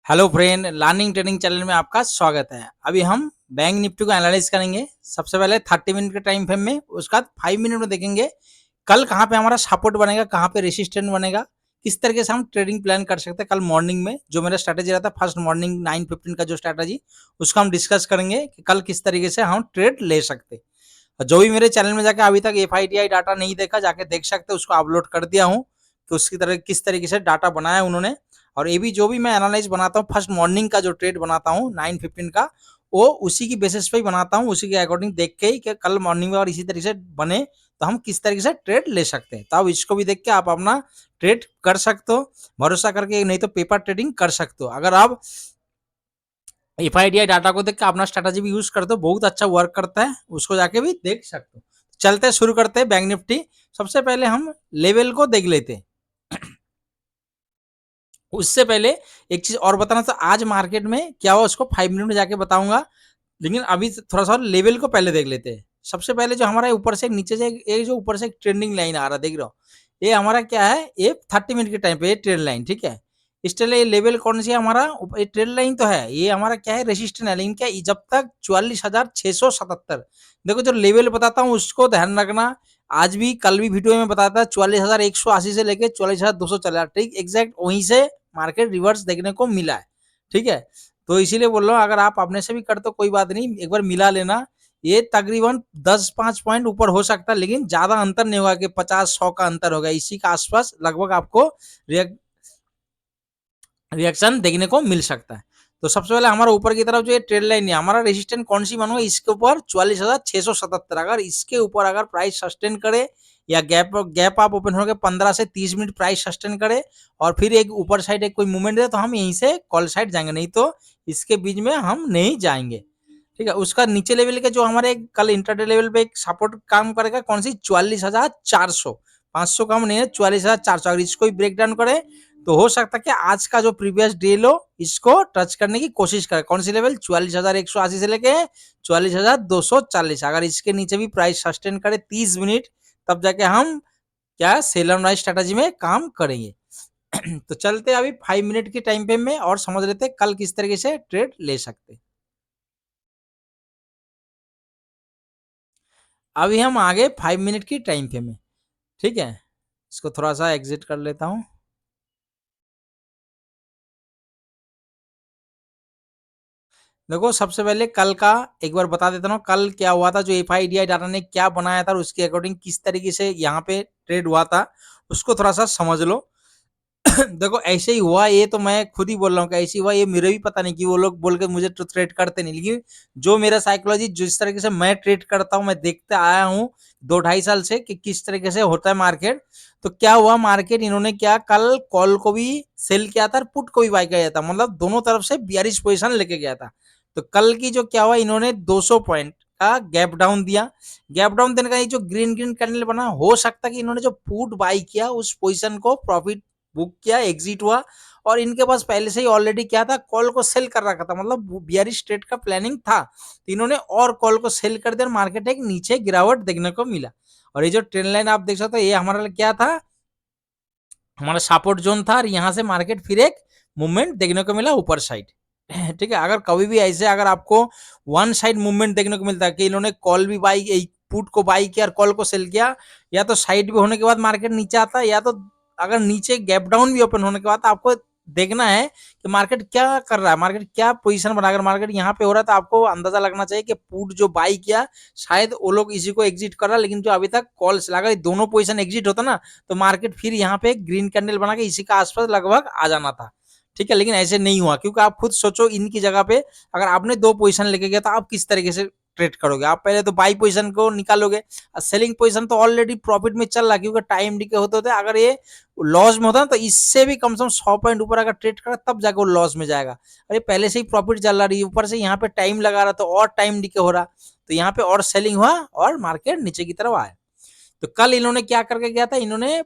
Hello friend, learning training channel में आपका स्वागत है। अभी हम बैंक निफ्टी को एनालाइज करेंगे। सबसे पहले 30 मिनट के टाइम फ्रेम में, उसके बाद 5 मिनट में देखेंगे कल कहाँ पे हमारा सपोर्ट बनेगा, कहाँ पे रेसिस्टेंट बनेगा, किस तरीके से हम ट्रेडिंग प्लान कर सकते हैं। कल मॉर्निंग में जो मेरा स्ट्रैटेजी रहता है, फर्स्ट मॉर्निंग 9:15 का जो स्ट्रैटेजी, उसको हम डिस्कस करेंगे कि कल किस तरीके से हम ट्रेड ले सकते हैं। जो भी मेरे चैनल में जाके अभी तक FIDI डाटा नहीं देखा, जाके देख सकते हैं। उसको अपलोड कर दिया हूँ कि उसकी तरह किस तरीके से डाटा बनाया उन्होंने। और ये भी जो भी मैं एनालाइज बनाता हूँ, फर्स्ट मॉर्निंग का जो ट्रेड बनाता हूँ 9:15 का, वो उसी की बेसिस पे ही बनाता हूँ, उसी के अकॉर्डिंग देख के ही कि कल मॉर्निंग में और इसी तरीके से बने तो हम किस तरीके से ट्रेड ले सकते हैं। तो अब इसको भी देख के आप अपना ट्रेड कर सकते हो, भरोसा करके। नहीं तो पेपर ट्रेडिंग कर सकते हो। अगर आप FIDI डाटा को देख के अपना स्ट्रैटेजी भी यूज करते हो, बहुत अच्छा वर्क करता है, उसको जाके भी देख सकते हो। चलते शुरू करते हैं बैंक निफ्टी। सबसे पहले हम लेवल को देख लेते हैं। उससे पहले एक चीज और बताना था, आज मार्केट में क्या हुआ उसको 5 मिनट में जाके बताऊंगा। लेकिन अभी थोड़ा सा लेवल को पहले देख लेते हैं। सबसे पहले जो हमारा ऊपर से नीचे से एक जो ऊपर से एक ट्रेंडिंग लाइन आ रहा है, देख रहे हो, ये हमारा क्या है, ये 30 मिनट के टाइम पे ये ट्रेंड लाइन, ठीक है। इस तरह ये लेवल कौन सी है हमारा, ये ट्रेंड लाइन तो है, ये हमारा क्या है, रेसिस्टेंट है। लेकिन क्या, जब तक 44,677, देखो जो लेवल बताता हूँ उसको ध्यान रखना। आज भी कल भी वीडियो में बताया था 44,180 से लेके 44,200 चला, ठीक एग्जैक्ट वहीं से मार्केट रिवर्स देखने को मिला है, ठीक है। तो इसीलिए बोल रहा हूँ, अगर आप अपने से भी करते हो कोई बात नहीं, एक बार मिला लेना। ये तकरीबन 10-5 पॉइंट ऊपर हो सकता है, लेकिन ज्यादा अंतर नहीं होगा कि 50-100 का अंतर होगा। इसी का आसपास लगभग आपको रिएक्शन देखने को मिल सकता है। तो सबसे पहले हमारा ऊपर की तरफ जो ये ट्रेड लाइन है, हमारा रेजिस्टेंस कौन सी मानोगे, इसके ऊपर 44,677। अगर इसके ऊपर अगर प्राइस सस्टेन करे या गैप गैप आप ओपन होकर 15 से 30 मिनट प्राइस सस्टेन करे और फिर एक ऊपर साइड एक कोई मूवमेंट दे, तो हम यहीं से कॉल साइड जाएंगे, नहीं तो इसके बीच में हम नहीं जाएंगे, ठीक है। उसका नीचे लेवल के जो हमारे कल इंटरडे लेवल पे एक सपोर्ट काम करेगा, कौन सी, 44,400, 500 कम नहीं है, 44,400। अगर इसको भी ब्रेक डाउन करे तो हो सकता है कि आज का जो प्रीवियस डे लो इसको टच करने की कोशिश करे। कौन सी लेवल, 44,180 से लेके 44,240। अगर इसके नीचे भी प्राइस सस्टेन करे 30 मिनट, तब जाके हम क्या सेल एंड राइज स्ट्रेटेजी में काम करेंगे। तो चलते अभी 5 मिनट के टाइम पे में और समझ लेते कल किस तरीके से ट्रेड ले सकते। अभी हम आगे 5 मिनट की टाइम पे में, ठीक है। इसको थोड़ा सा एग्जिट कर लेता हूं। देखो सबसे पहले कल का एक बार बता देता हूँ, कल क्या हुआ था, जो FIDI डाटा ने क्या बनाया था और उसके अकॉर्डिंग किस तरीके से यहाँ पे ट्रेड हुआ था, उसको थोड़ा सा समझ लो। देखो ऐसे ही हुआ, ये तो मैं खुद ही बोल रहा हूँ कि ऐसे ही हुआ, ये मेरे भी पता नहीं कि वो लोग बोल के मुझे तो ट्रेड करते नहीं, लेकिन जो मेरा साइकोलॉजी जिस तरीके से मैं ट्रेड करता हूँ, मैं देखते आया हूँ 2-2.5 साल से कि किस तरीके से होता है मार्केट। तो क्या हुआ, मार्केट इन्होंने क्या कल कॉल को भी सेल किया था और पुट को भी बाई किया था, मतलब दोनों तरफ से बियरिश पोजिशन लेके गया था। तो कल की जो क्या हुआ, इन्होंने 200 पॉइंट का गैप डाउन दिया। गैप डाउन देने का ये जो ग्रीन ग्रीन कैंडल बना, हो सकता है कि इन्होंने जो पुट बाई किया उस पोजीशन को प्रॉफिट बुक किया, एग्जिट हुआ। और इनके पास पहले से ही ऑलरेडी क्या था, कॉल को सेल कर रखा था, मतलब बियरिश ट्रेड का प्लानिंग था। तो इन्होंने और कॉल को सेल कर दिया और मार्केट एक नीचे गिरावट देखने को मिला। और ये जो ट्रेंड लाइन आप देख सकते हो, ये हमारा क्या था, हमारा सपोर्ट जोन था। और यहाँ से मार्केट फिर एक मूवमेंट देखने को मिला ऊपर साइड, ठीक है। अगर कभी भी ऐसे अगर आपको वन साइड मूवमेंट देखने को मिलता है कि इन्होंने कॉल भी बाई, पुट को बाई किया और कॉल को सेल किया, या तो साइड भी होने के बाद मार्केट नीचे आता है, या तो अगर नीचे गैप डाउन भी ओपन होने के बाद आपको देखना है कि मार्केट क्या कर रहा है, मार्केट क्या पोजीशन बना। अगर मार्केट यहाँ पे हो रहा है तो आपको अंदाजा लगना चाहिए कि पुट जो बाई किया शायद वो लोग इसी को एग्जिट कर रहा है, लेकिन जो अभी तक कॉल से अगर दोनों पोजीशन एग्जिट होता ना, तो मार्केट फिर यहाँ पे ग्रीन कैंडल बना के इसी का आसपास लगभग आ जाना था, ठीक है। लेकिन ऐसे नहीं हुआ, क्योंकि आप खुद सोचो इनकी जगह पे अगर आपने 2 पोजीशन लेके गया तो आप किस तरीके से ट्रेड करोगे। आप पहले तो बाई पोजीशन को निकालोगे और सेलिंग पोजीशन तो ऑलरेडी प्रॉफिट में चल रहा है, क्योंकि टाइम डिके होते होते अगर ये लॉस में होता ना, तो इससे भी कम से कम 100 पॉइंट ऊपर अगर ट्रेड करा तब जाकर वो लॉस में जाएगा। अरे पहले से ही प्रॉफिट चल रहा है, ऊपर से यहाँ पे टाइम लगा रहा तो और टाइम डिके हो रहा, तो यहाँ पे और सेलिंग हुआ और मार्केट नीचे की तरफ आया। तो कल इन्होंने क्या करके गया था, इन्होंने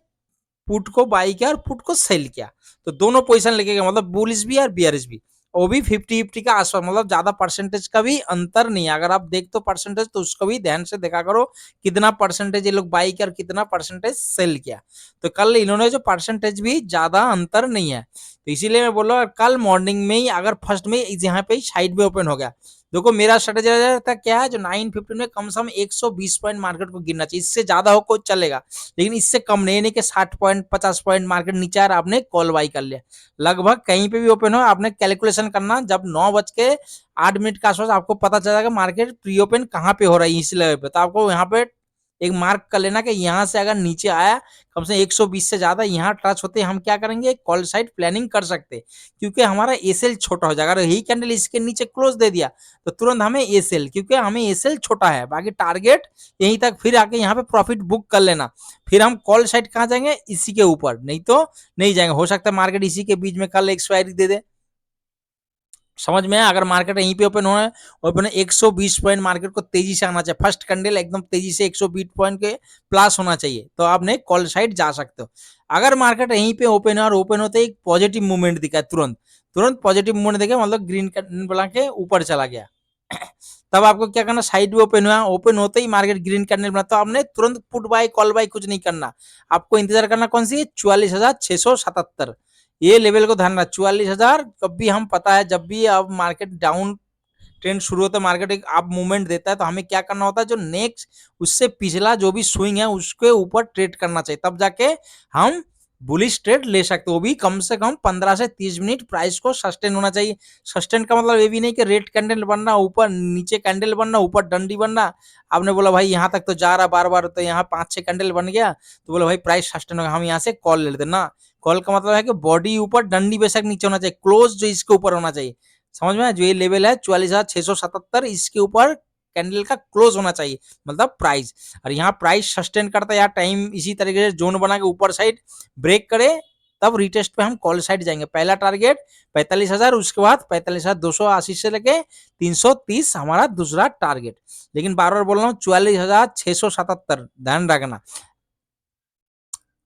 पुट को बाई किया और पुट को सेल किया, तो दोनों पोजीशन लेके गए, मतलब बुलिश भी और बियरिश भी। वो भी 50-50 का आसपास, मतलब ज्यादा परसेंटेज का भी अंतर नहीं है। अगर आप देख तो परसेंटेज, तो उसको भी ध्यान से देखा करो, कितना परसेंटेज ये लोग बाई किया और कितना परसेंटेज सेल किया। तो कल इन्होंने जो परसेंटेज भी ज्यादा अंतर नहीं है, तो इसीलिए मैं बोल रहा हूँ कल मॉर्निंग में ही अगर फर्स्ट में यहाँ पे साइड में ओपन हो गया, देखो मेरा स्ट्रेटेजी रहता क्या है, जो 915 में कम से कम 120 पॉइंट मार्केट को गिरना चाहिए, इससे ज्यादा हो कुछ चलेगा, लेकिन इससे कम नहीं कि 60 पॉइंट 50 पॉइंट मार्केट नीचे आ रहा, आपने कॉल बाई कर लिया। लगभग कहीं पे भी ओपन हो, आपने कैलकुलेशन करना, जब 9:08 के आसपास आपको पता चला कि मार्केट प्री ओपन कहाँ पे हो रहा है इस लेवल पे, तो आपको यहाँ पे एक मार्क कर लेना कि यहाँ से अगर नीचे आया कम से 120 से ज्यादा यहाँ टच होते, हम क्या करेंगे, कॉल साइड प्लानिंग कर सकते, क्योंकि हमारा एसएल छोटा हो जाएगा। अगर यही कैंडल इसके नीचे क्लोज दे दिया तो तुरंत हमें एसएल, क्योंकि हमें एसएल छोटा है, बाकी टारगेट यहीं तक, फिर आके यहाँ पे प्रॉफिट बुक कर लेना, फिर हम कॉल साइड कहाँ जाएंगे, इसी के ऊपर, नहीं तो नहीं जाएंगे। हो सकता है मार्केट इसी के बीच में कल एक्सपायरी दे दे, समझ में है। अगर मार्केट यहीं पे ओपन हो है, ओपन 120 पॉइंट मार्केट को तेजी से आना चाहिए, फर्स्ट कैंडल एकदम तेजी से 120 पॉइंट के प्लस होना चाहिए, तो आपने कॉल साइड जा सकते हो। अगर मार्केट यहीं पे ओपन है और ओपन होते एक पॉजिटिव मूवमेंट दिखा है, तुरंत तुरंत पॉजिटिव मूवमेंट दिखा, मतलब ग्रीन कैंडल बना के ऊपर चला गया, तब आपको क्या करना, साइड भी ओपन हुआ, ओपन होते ही मार्केट ग्रीन कैंडल बना, तो आपने तुरंत पुट बाय कॉल बाय कुछ नहीं करना, आपको इंतजार करना कौन सी, 44,677 ये लेवल को ध्यान रखना। 44,000 कभी हम पता है, जब भी अब मार्केट डाउन ट्रेंड शुरू होता है, मार्केट एक अप मूवमेंट देता है, तो हमें क्या करना होता है, जो नेक्स्ट उससे पिछला जो भी स्विंग है उसके ऊपर ट्रेड करना चाहिए, तब जाके हम बुलिश ट्रेड ले सकते हो, वो भी कम से कम 15 से 30 मिनट प्राइस को सस्टेन होना चाहिए। सस्टेन का मतलब ये भी नहीं कि रेड कैंडल बनना, ऊपर नीचे कैंडल बनना, ऊपर डंडी बनना, आपने बोला भाई यहाँ तक तो जा रहा बार बार, तो यहाँ 5-6 कैंडल बन गया, तो बोला भाई प्राइस सस्टेन होगा, हम यहाँ से कॉल ले लेते ना। कॉल का मतलब है कि बॉडी ऊपर, डंडी बेशक नीचे होना चाहिए, क्लोज जो इसके ऊपर होना चाहिए, समझ में, जो ये लेवल है 44,677, इसके ऊपर कैंडल का क्लोज होना चाहिए, मतलब प्राइस। और यहाँ प्राइस सस्टेन करता है, यहाँ टाइम इसी तरीके से जोन बना के ऊपर साइड ब्रेक करे, तब रिटेस्ट पे हम कॉल साइड जाएंगे। पहला टारगेट 45,000, उसके बाद 45,280 से लेके 330 हमारा दूसरा टारगेट। लेकिन बार बार बोल रहा हूँ 44,677 ध्यान रखना।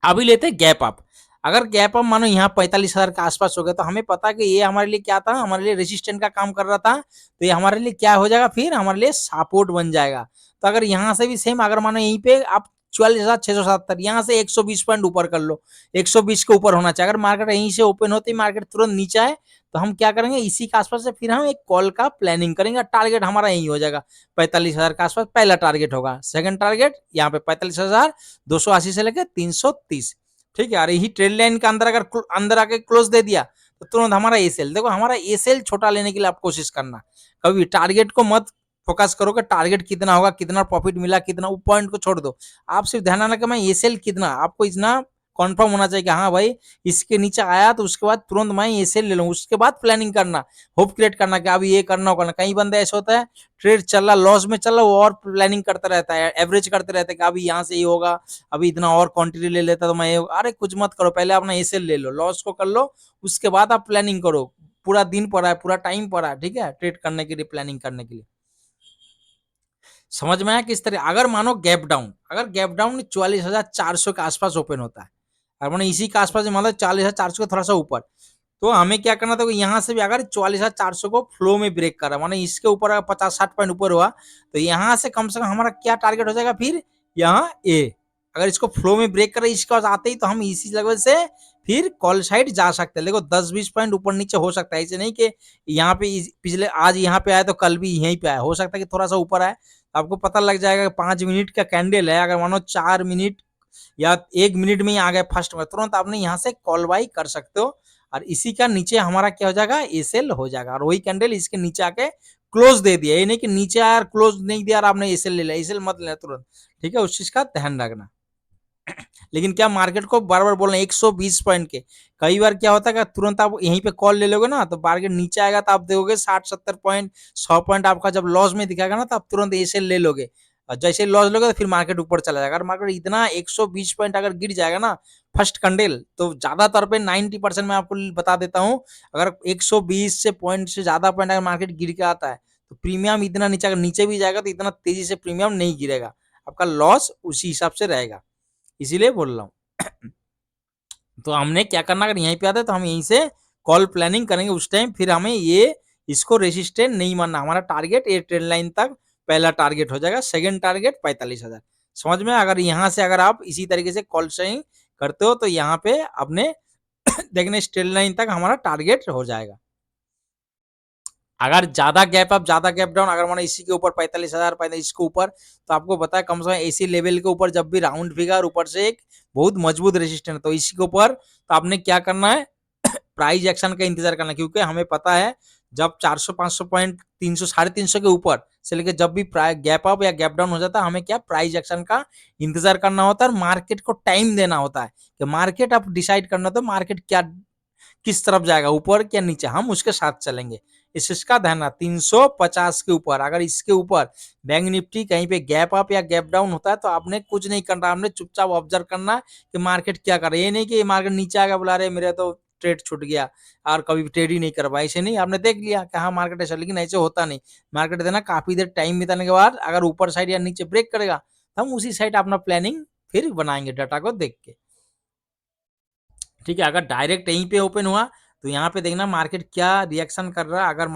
अभी लेते गैप अप, अगर गैप अप मानो यहाँ 45,000 के आसपास हो गया, तो हमें पता कि ये हमारे लिए क्या था, हमारे लिए रेजिस्टेंट का काम कर रहा था, तो ये हमारे लिए क्या हो जाएगा, फिर हमारे लिए सपोर्ट बन जाएगा। तो अगर यहाँ से भी सेम, अगर मानो यहीं पे आप 44,677, यहाँ से 120 पॉइंट ऊपर कर लो, 120 के ऊपर होना चाहिए। अगर मार्केट यहीं से ओपन होते ही मार्केट तुरंत नीचे आए, तो हम क्या करेंगे, इसी के आसपास से फिर हम एक कॉल का प्लानिंग करेंगे, टारगेट हमारा यही हो जाएगा 45,000 के आसपास, पहला टारगेट होगा। सेकंड टारगेट यहाँ पे 45,280 से लेकर 330, ठीक है। और यही ट्रेड लाइन के अंदर अगर अंदर आके क्लोज दे दिया, तो तुरंत हमारा एसएल, देखो हमारा एसएल छोटा लेने के लिए आप कोशिश करना, कभी टारगेट को मत फोकस करो कि टारगेट कितना होगा, कितना प्रॉफिट मिला, कितना, वो पॉइंट को छोड़ दो। आप सिर्फ ध्यान रखना कि मैं एसएल कितना, आपको इतना कॉन्फर्म होना चाहिए कि हाँ भाई इसके नीचे आया तो उसके बाद तुरंत मैं एसएल ले लूँ, उसके बाद प्लानिंग करना, होप क्रिएट करना कि अभी ये करना होगा। कई बंदे ऐसे होता है, ट्रेड चल रहा, लॉस में चल रहा, वो और प्लानिंग करता रहता है, एवरेज करते रहते हैं कि अभी यहाँ से ये होगा, अभी इतना और क्वांटिटी ले लेता तो मैं, अरे कुछ मत करो, पहले अपना एसएल ले लो, लॉस को कर लो, उसके बाद आप प्लानिंग करो। पूरा दिन पड़ा है, पूरा टाइम पड़ा है, ठीक है, ट्रेड करने के लिए, प्लानिंग करने के लिए। समझ में आया किस तरह। अगर मानो गैप डाउन, अगर गैप डाउन 44,400 के आसपास ओपन होता है, और मैंने इसी के आसपास मतलब 44,400 के थोड़ा सा ऊपर, तो हमें क्या करना था, यहाँ से भी अगर 44,400 को फ्लो में ब्रेक करा, माने इसके ऊपर अगर 50-60 पॉइंट ऊपर हुआ, तो यहाँ से कम हमारा क्या टारगेट हो जाएगा, फिर यहाँ ए, अगर इसको फ्लो में ब्रेक करे इसके पास आते ही, तो हम इसी लेवल से फिर कॉल साइड जा सकते हैं। देखो 10-20 पॉइंट ऊपर नीचे हो सकता है, ऐसे नहीं कि यहाँ पे पिछले आज यहाँ पे आया तो कल भी यहीं पे आया, हो सकता है कि थोड़ा सा ऊपर आए, आपको पता लग जाएगा कि 5 मिनट का कैंडल है, अगर मानो 4 मिनट या 1 मिनट में ही आ गए फर्स्ट में, तुरंत आपने यहाँ से कॉल बाई कर सकते हो, और इसी का नीचे हमारा क्या हो जाएगा, एसएल हो जाएगा, और वही कैंडल इसके नीचे आके क्लोज दे दिया, ये नहीं कि नीचे आया क्लोज नहीं दिया और आपने एसएल ले लिया, एसएल मत लेना तुरंत, ठीक है, उस चीज का ध्यान रखना। लेकिन क्या मार्केट को बार बार बोलना 120 पॉइंट के, कई बार क्या होता है कि तुरंत आप यहीं पे कॉल ले लोगे ना, तो मार्केट नीचे आएगा तो आप देखोगे 60-70 पॉइंट 100 पॉइंट आपका जब लॉस में दिखाएगा ना, तो आप तुरंत ऐसे ले लोगे, और जैसे लॉस लोगे तो फिर मार्केट ऊपर चला जाएगा। अगर मार्केट इतना 120 पॉइंट अगर गिर जाएगा ना फर्स्ट कैंडल, तो ज्यादातर पे 90% मैं आपको बता देता हूँ, अगर 120 से पॉइंट से ज्यादा पॉइंट अगर मार्केट गिर के आता है, तो प्रीमियम इतना नीचे, अगर नीचे भी जाएगा तो इतना तेजी से प्रीमियम नहीं गिरेगा, आपका लॉस उसी हिसाब से रहेगा, इसीलिए बोल रहा हूँ। तो हमने क्या करना, अगर यहीं पे आता है तो हम यहीं से कॉल प्लानिंग करेंगे उस टाइम फिर हमें ये इसको रेसिस्टेंट नहीं मानना। हमारा टारगेट ये ट्रेंड लाइन तक पहला टारगेट हो जाएगा, सेकंड टारगेट 45,000। समझ में? अगर यहाँ से अगर आप इसी तरीके से कॉल सेलिंग करते हो तो यहाँ पे अपने देखना स्ट्रेट लाइन तक हमारा टारगेट हो जाएगा। अगर ज्यादा गैप अप ज्यादा गैप डाउन अगर माना इसी के ऊपर 45,000 45 के ऊपर, तो आपको पता है कम से कम इसी लेवल के ऊपर जब भी राउंड फिगर ऊपर से एक बहुत मजबूत रेजिस्टेंस, तो इसी के ऊपर तो आपने क्या करना है प्राइस एक्शन का इंतजार करना, क्योंकि हमें पता है जब 400 500 पॉइंट 300 350 के ऊपर से लेके जब भी गैप अप या गैप डाउन हो जाता है हमें क्या प्राइस एक्शन का इंतजार करना होता है और मार्केट को टाइम देना होता है कि मार्केट अब डिसाइड करना तो मार्केट क्या किस तरफ जाएगा, ऊपर क्या नीचे, हम उसके साथ चलेंगे। इसका ध्यान रखना 350 के ऊपर अगर इसके ऊपर बैंक निफ्टी कहीं पे गैप अप या गैप डाउन होता है तो आपने कुछ नहीं करना, आपने चुपचाप ऑब्जर्व करना कि मार्केट क्या कर रहा है। ये नहीं कि मार्केट नीचे आएगा बुला रहे मेरा तो ट्रेड छूट गया और कभी ट्रेड ही नहीं कर पाया, ऐसे नहीं। आपने देख लिया कि हाँ मार्केट ऐसा, लेकिन ऐसे होता नहीं। मार्केट देना काफी देर टाइम बिताने के बाद अगर ऊपर साइड या नीचे ब्रेक करेगा तो हम उसी साइड अपना प्लानिंग फिर बनाएंगे डाटा को देख के। ठीक है, अगर डायरेक्ट यहीं पे ओपन हुआ तो यहाँ पे देखना मार्केट क्या रिएक्शन कर रहा है। अगर